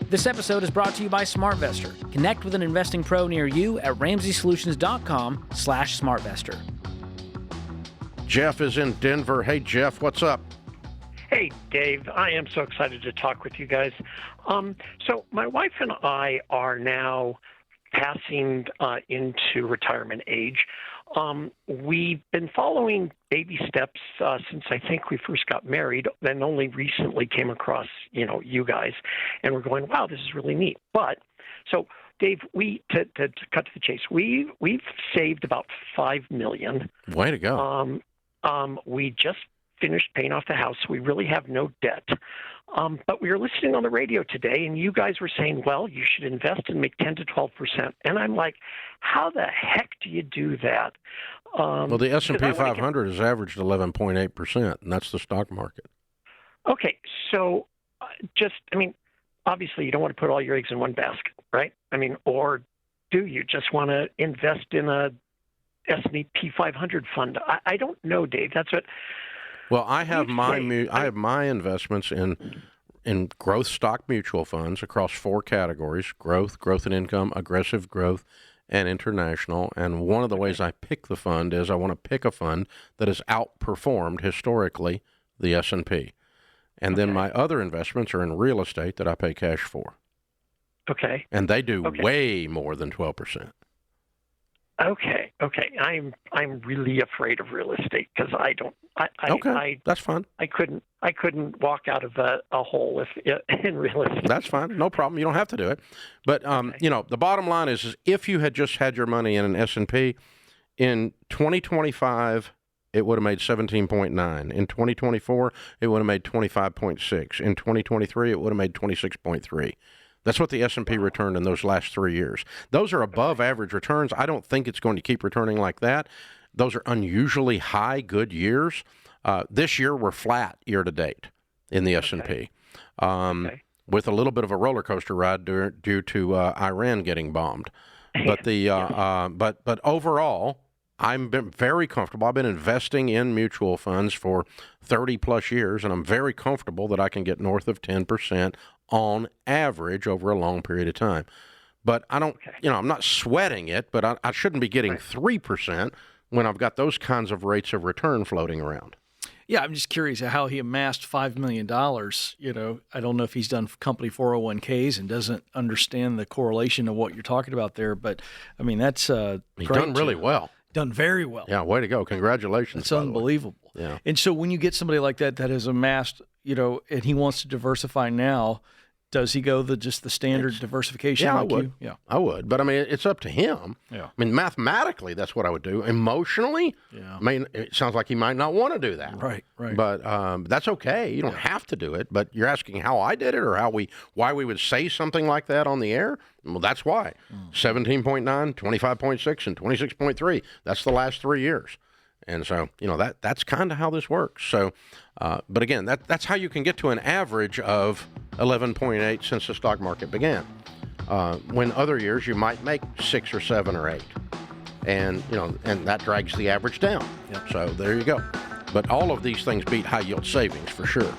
This episode is brought to you by SmartVestor. Connect with an investing pro near you at RamseySolutions.com/SmartVestor. Jeff is in Denver. Hey, Jeff, what's up? Hey, Dave. I am so excited to talk with you guys. So my wife and I are now passing into retirement age. We've been following baby steps since I think we first got married, then only recently came across, you guys, and we're going, wow, this is really neat. But so, Dave, to cut to the chase, we've saved about $5 million. Way to go. We just finished paying off the house. We really have no debt. But we were listening on the radio today, and you guys were saying, well, you should invest and make 10 to 12%. And I'm like, how the heck do you do that? Well, the S&P 500 has averaged 11.8%, and that's the stock market. Okay, so obviously you don't want to put all your eggs in one basket, right? Or do you just want to invest in a S&P 500 fund? I don't know, Dave. That's what... Well, I have my investments in growth stock mutual funds across 4 categories: growth and income, aggressive growth, and international. And one of the ways I pick the fund is I want to pick a fund that has outperformed historically the S&P. And then my other investments are in real estate that I pay cash for. Okay. And they do way more than 12%. Okay. I'm really afraid of real estate because I don't. That's fine. I couldn't walk out of a hole in real estate. That's fine. No problem. You don't have to do it. But the bottom line is if you had just had your money in an S&P in 2025, it would have made 17.9. In 2024, it would have made 25.6. In 2023, it would have made 26.3. That's what the S&P returned in those last 3 years. Those are above average returns. I don't think it's going to keep returning like that. Those are unusually high, good years. This year, we're flat year to date in the S&P, with a little bit of a roller coaster ride due to Iran getting bombed. But but overall, I'm been very comfortable. I've been investing in mutual funds for 30 plus years, and I'm very comfortable that I can get north of 10% on average over a long period of time. But I don't, I'm not sweating it, but I shouldn't be getting 3% when I've got those kinds of rates of return floating around. Yeah, I'm just curious how he amassed $5 million. I don't know if he's done company 401ks and doesn't understand the correlation of what you're talking about there, but that's he's done really well. Done very well. Yeah, way to go. Congratulations. It's unbelievable. Yeah. And so when you get somebody like that has amassed, and he wants to diversify now, does he go just the standard diversification? Yeah, like I would. You? Yeah, I would. But it's up to him. Yeah. Mathematically, that's what I would do. Emotionally, it sounds like he might not want to do that. Right. But that's okay. You don't have to do it. But you're asking how I did it or why we would say something like that on the air? Well, that's why. 17.9, 25.6, and 26.3. That's the last 3 years. And so, that's kind of how this works. So, but again, that's how you can get to an average of 11.8 since the stock market began. When other years you might make 6 or 7 or 8, and that drags the average down. Yep. So there you go. But all of these things beat high yield savings for sure.